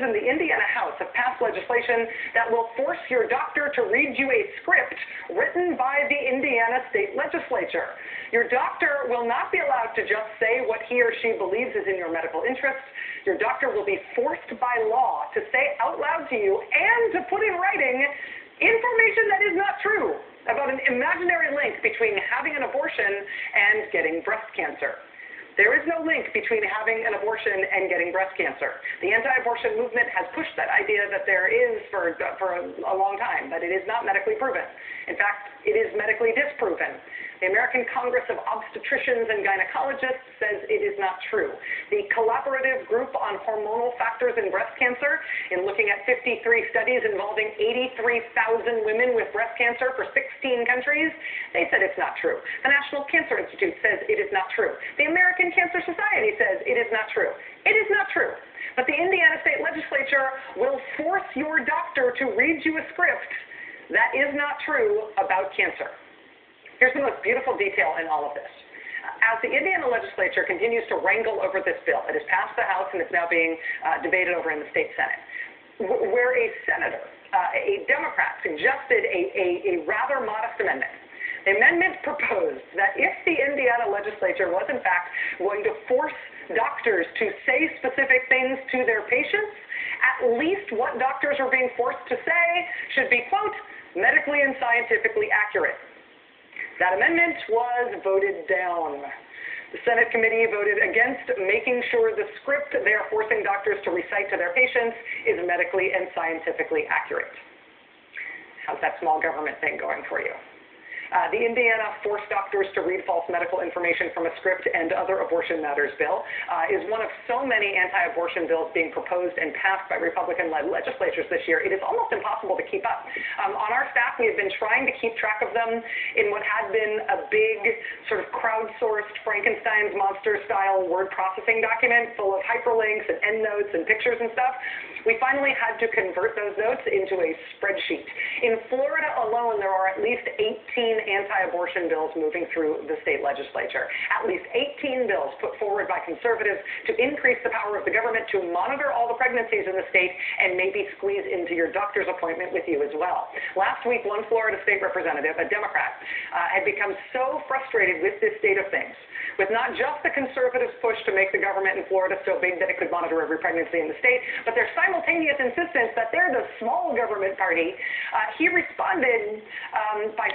in the Indiana House have passed legislation that will force your doctor to read you a script written by the Indiana state legislature. Your doctor will not be allowed to just say what he or she believes is in your medical interest. Your doctor will be forced by law to say out loud to you and to put in writing information that is not true about an imaginary link between having an abortion and getting breast cancer. There is no link between having an abortion and getting breast cancer. The anti-abortion movement has pushed that idea that there is for a long time, but it is not medically proven. In fact, it is medically disproven. The American Congress of Obstetricians and Gynecologists says it is not true. The Collaborative Group on Hormonal Factors in Breast Cancer, in looking at 53 studies involving 83,000 women with breast cancer for 16 countries, they said it's not true. The National Cancer Institute says it is not true. The American Cancer Society says it is not true. It is not true. But the Indiana state legislature will force your doctor to read you a script that is not true about cancer. Here's the most beautiful detail in all of this. As the Indiana legislature continues to wrangle over this bill, it has passed the House and it's now being debated over in the state Senate, where a senator, a Democrat, suggested a rather modest amendment. The amendment proposed that if the Indiana legislature was in fact going to force doctors to say specific things to their patients, at least what doctors are being forced to say should be, quote, medically and scientifically accurate. That amendment was voted down. The Senate committee voted against making sure the script they are forcing doctors to recite to their patients is medically and scientifically accurate. How's that small government thing going for you? The Indiana Forced Doctors to Read False Medical Information from a Script and Other Abortion Matters bill is one of so many anti-abortion bills being proposed and passed by Republican-led legislatures this year, it is almost impossible to keep up. On our staff, we have been trying to keep track of them in what had been a big sort of crowdsourced Frankenstein's monster-style word processing document full of hyperlinks and endnotes and pictures and stuff. We finally had to convert those notes into a spreadsheet. In Florida alone, there are at least 18 anti-abortion bills moving through the state legislature. At least 18 bills put forward by conservatives to increase the power of the government to monitor all the pregnancies in the state and maybe squeeze into your doctor's appointment with you as well. Last week, one Florida state representative, a Democrat, had become so frustrated with this state of things, with not just the conservatives' push to make the government in Florida so big that it could monitor every pregnancy in the state, but their simultaneous insistence that they're the small government party, he responded by